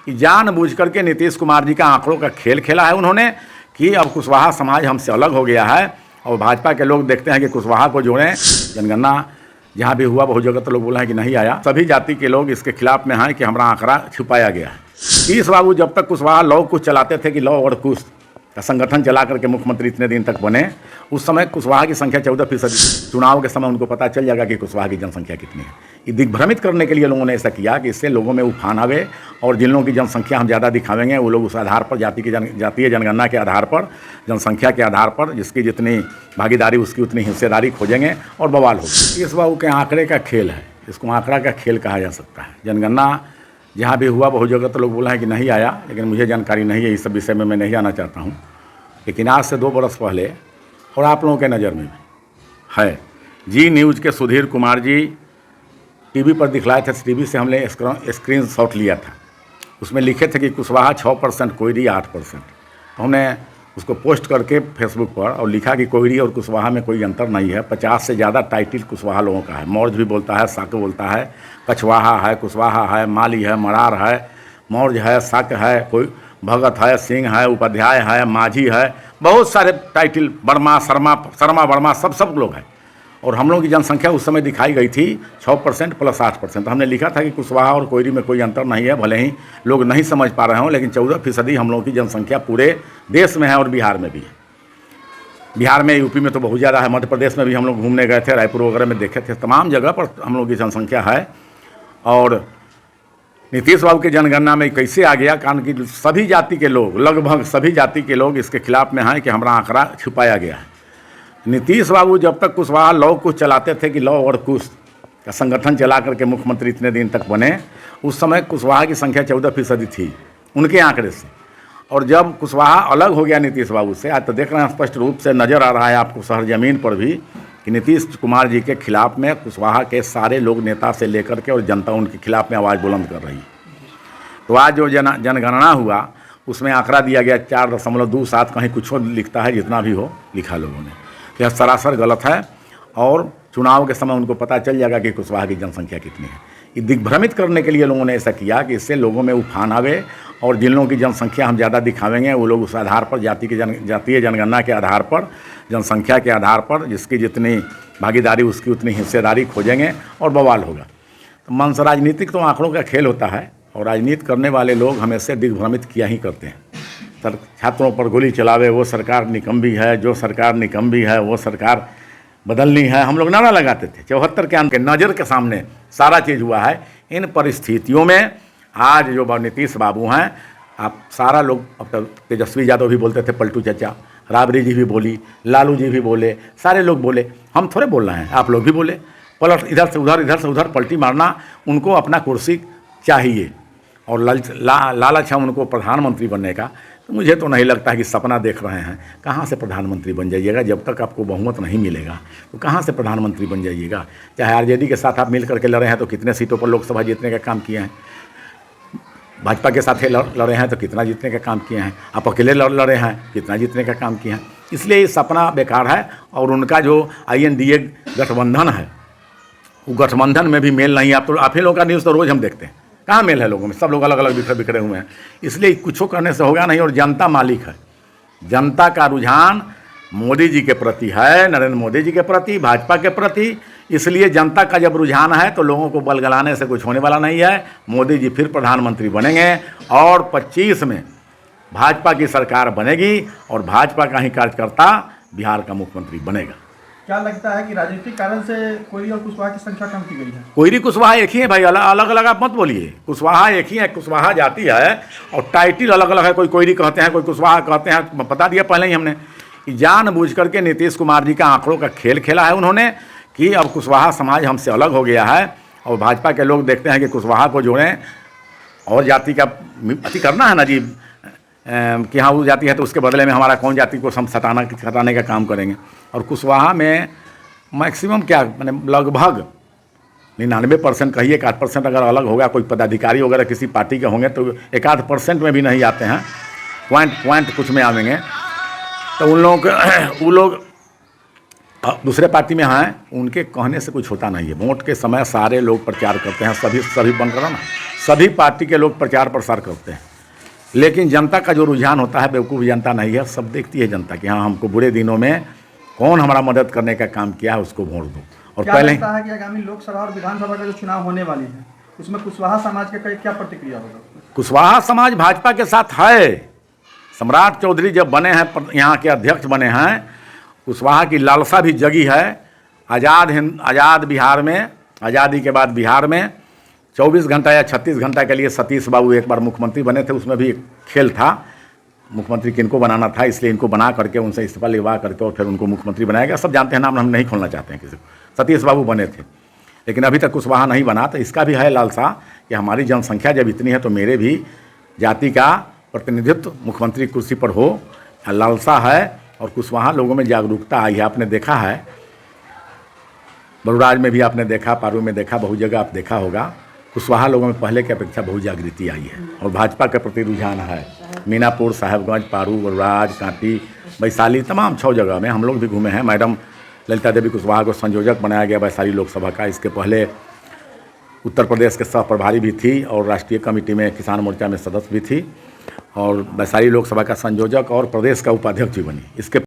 कि जानबूझ करके नीतीश कुमार जी का आंकड़ों का खेल खेला है उन्होंने कि अब कुशवाहा समाज हमसे अलग हो गया है और भाजपा के लोग देखते हैं कि कुशवाहा को जोड़ें। जनगणना जहाँ भी हुआ बहुत जगह तो लोग बोला है कि नहीं आया, सभी जाति के लोग इसके खिलाफ में हैं कि हमारा आंकड़ा छुपाया गया है। तीस बाबू जब तक कुशवाहा लौ कुश चलाते थे कि लौ और कुश का संगठन चला करके मुख्यमंत्री इतने दिन तक बने, उस समय कुशवाहा की संख्या 14%। चुनाव के समय उनको पता चल जाएगा कि कुशवाहा की जनसंख्या कितनी है। ये दिग्भ्रमित करने के लिए लोगों ने ऐसा किया कि इससे लोगों में उफान आवे और जिन लोगों की जनसंख्या हम ज़्यादा दिखावेंगे वो लोग उस आधार पर जातीय जनगणना के आधार पर, जनसंख्या के आधार पर जिसकी जितनी भागीदारी उसकी उतनी हिस्सेदारी खोजेंगे और बवाल होगा। इस बाबू के आंकड़े का खेल है, इसको आंकड़ा का खेल कहा जा सकता है। जनगणना जहाँ भी हुआ बहुत जगह तो लोग बोला है कि नहीं आया, लेकिन मुझे जानकारी नहीं है, इस सब विषय में मैं नहीं जाना चाहता हूँ। लेकिन आज से 2 बरस पहले और आप लोगों के नज़र में भी है, जी न्यूज़ के सुधीर कुमार जी टीवी पर दिखलाए थे, टीवी से हमने स्क्रीन शॉट लिया था। उसमें लिखे थे कि कुशवाहा 6%, कोयरी 8%। तो हमने उसको पोस्ट करके फेसबुक पर और लिखा कि कोयरी और कुशवाहा में कोई अंतर नहीं है। 50 से ज़्यादा टाइटिल कुशवाहा लोगों का है। मौर्ज भी बोलता है, साक बोलता है, कछवाहा है, कुशवाहा है, माली है, मरार है, मौर्ज है, साक है, कोई भगत है, सिंह है, उपाध्याय है, माझी है, बहुत सारे टाइटिल, वर्मा, शर्मा वर्मा, सब लोग हैं। और हम लोगों की जनसंख्या उस समय दिखाई गई थी 6% प्लस 8%। हमने लिखा था कि कुशवाहा और कोयरी में कोई अंतर नहीं है, भले ही लोग नहीं समझ पा रहे हों, लेकिन 14% हम लोगों की जनसंख्या पूरे देश में है और बिहार में भी है। बिहार में, यूपी में तो बहुत ज़्यादा है, मध्य प्रदेश में भी हम लोग घूमने गए थे, रायपुर वगैरह में देखे थे, तमाम जगह पर हम लोगों की जनसंख्या है। और नीतीश बाबू की जनगणना में कैसे आ गया, कारण कि सभी जाति के लोग, लगभग सभी जाति के लोग इसके खिलाफ में हैं कि हमारा आंकड़ा छुपाया गया है। नीतीश बाबू जब तक कुशवाहा लौ कुश चलाते थे कि लौ और कुश का संगठन चला करके मुख्यमंत्री इतने दिन तक बने, उस समय कुशवाहा की संख्या 14% थी उनके आंकड़े से। और जब कुशवाहा अलग हो गया नीतीश बाबू से, आज तो देख रहे हैं स्पष्ट रूप से नज़र आ रहा है आपको शहर ज़मीन पर भी कि नीतीश कुमार जी के खिलाफ में कुशवाहा के सारे लोग, नेता से लेकर के और जनता उनके खिलाफ में आवाज़ बुलंद कर रही है। तो आज जो जनगणना हुआ उसमें आंकड़ा दिया गया 4.27, कहीं कुछ लिखता है, जितना भी हो लिखा लोगों ने, यह सरासर गलत है। और चुनाव के समय उनको पता चल जाएगा कि कुशवाहा की जनसंख्या कितनी है। ये दिग्भ्रमित करने के लिए लोगों ने ऐसा किया कि इससे लोगों में उफान आवे और जिन लोगों की जनसंख्या हम ज़्यादा दिखावेंगे वो लोग उस आधार पर, जातीय जनगणना के आधार पर, जनसंख्या के आधार पर जिसकी जितनी भागीदारी उसकी उतनी हिस्सेदारी खोजेंगे और बवाल होगा। तो मंच राजनीतिक तो आंकड़ों का खेल होता है और राजनीति करने वाले लोग हमेशा दिग्भ्रमित किया ही करते हैं। छात्रों पर गोली चलावे वो सरकार निकम्मी है, जो सरकार निकम्मी है वो सरकार बदलनी है, हम लोग नारा लगाते थे 74 के अंक के नज़र के सामने सारा चीज़ हुआ है। इन परिस्थितियों में आज जो नीतीश बाबू हैं, आप सारा लोग, अब तो तेजस्वी यादव भी बोलते थे, पलटू चाचा, राबड़ी जी भी बोली, लालू जी भी बोले, सारे लोग बोले, हम थोड़े बोल रहे हैं, आप लोग भी बोले। पलट इधर से उधर पलटी मारना, उनको अपना कुर्सी चाहिए और लालच है उनको प्रधानमंत्री बनने का। तो मुझे तो नहीं लगता है कि सपना देख रहे हैं। कहाँ से प्रधानमंत्री बन जाइएगा, जब तक आपको बहुमत नहीं मिलेगा तो कहाँ से प्रधानमंत्री बन जाइएगा। चाहे आरजेडी के साथ आप मिल करके लड़े हैं तो कितने सीटों पर लोकसभा जीतने का काम किए हैं, भाजपा के साथ लड़े हैं तो कितना जीतने का काम किए हैं, आप अकेले लड़े हैं कितना जीतने का काम किए हैं। इसलिए ये सपना बेकार है। और उनका जो INDA गठबंधन है, वो गठबंधन में भी मेल नहीं। आप ही लोगों का न्यूज़ तो रोज़ हम देखते हैं, कहाँ मेल है लोगों में, सब लोग अलग अलग बिखरे हुए हैं। इसलिए कुछ करने से होगा नहीं। और जनता मालिक है, जनता का रुझान मोदी जी के प्रति है, नरेंद्र मोदी जी के प्रति, भाजपा के प्रति। इसलिए जनता का जब रुझान है तो लोगों को बलगलाने से कुछ होने वाला नहीं है। मोदी जी फिर प्रधानमंत्री बनेंगे और 25 में भाजपा की सरकार बनेगी और भाजपा का ही कार्यकर्ता बिहार का मुख्यमंत्री बनेगा। क्या लगता है कि राजनीतिक कारण से कोयरी और कुशवाहा की संख्या कम की गई है? कोयरी कुशवाहा एक ही है भाई, अलग अलग आप मत बोलिए। कुशवाहा एक ही है, कुशवाहा जाति है और टाइटिल अलग अलग है। कोई कोयरी कहते हैं, कोई कुशवाहा कहते हैं। बता दिया पहले ही हमने कि जानबूझ करके नीतीश कुमार जी का आंकड़ों का खेल खेला है उन्होंने कि अब कुशवाहा समाज हमसे अलग हो गया है और भाजपा के लोग देखते हैं कि कुशवाहा को जोड़ें और जाति का अति करना है ना जी, कि हाँ वो जाति है तो उसके बदले में हमारा कौन जाति को हम सटाने का काम करेंगे। और कुशवाहा में मैक्सिमम क्या, मैंने लगभग 99% कहिए, 1% अगर अलग होगा, कोई पदाधिकारी वगैरह किसी पार्टी के होंगे तो 1% में भी नहीं आते हैं, पॉइंट कुछ में आवेंगे। तो उन लोगों के वो लोग दूसरे पार्टी में हैं, उनके कहने से कुछ होता नहीं है। वोट के समय सारे लोग प्रचार करते हैं, सभी बंद करो ना, सभी पार्टी के लोग प्रचार प्रसार करते हैं, लेकिन जनता का जो रुझान होता है, बेवकूफ़ जनता नहीं है, सब देखती है जनता कि हाँ हमको बुरे दिनों में कौन हमारा मदद करने का काम किया है, उसको वोट दो। और क्या पहले लगता है कि आगामी लोकसभा और विधानसभा का जो चुनाव होने वाली है उसमें कुशवाहा समाज का क्या प्रतिक्रिया होगा? कुशवाहा समाज भाजपा के साथ है। सम्राट चौधरी जब बने हैं, यहाँ के अध्यक्ष बने हैं, कुशवाहा की लालसा भी जगी है। आज़ाद बिहार में, आज़ादी के बाद बिहार में 24 घंटा या 36 घंटा के लिए सतीश बाबू एक बार मुख्यमंत्री बने थे, उसमें भी एक खेल था, मुख्यमंत्री किनको बनाना था, इसलिए इनको बना करके उनसे इस्तीफा लिखवा करके और फिर उनको मुख्यमंत्री बनाया गया। सब जानते हैं, नाम हम नहीं खोलना चाहते हैं किसी को। सतीश बाबू बने थे, लेकिन अभी तक कुशवाहा नहीं बना। तो इसका भी है लालसा कि हमारी जनसंख्या जब इतनी है तो मेरे भी जाति का प्रतिनिधित्व मुख्यमंत्री कुर्सी पर हो, लालसा है। और कुशवाहा लोगों में जागरूकता आई है, आपने देखा है, बलराज में भी आपने देखा, पारू में देखा, बहुत जगह आप देखा होगा। कुशवाहा लोगों में पहले की अपेक्षा बहुत जागृति आई है और भाजपा के प्रति रुझान है। मीनापुर, साहेबगंज, पारू, बलराज, कांटी, वैशाली, तमाम 6 जगह में हम लोग भी घूमे हैं। मैडम ललिता देवी कुशवाहा को संयोजक बनाया गया वैशाली लोकसभा का। इसके पहले उत्तर प्रदेश के सह प्रभारी भी थी और राष्ट्रीय कमेटी में किसान मोर्चा में सदस्य भी थी और वैशाली लोकसभा का संयोजक और प्रदेश का उपाध्यक्ष भी बनी। इसके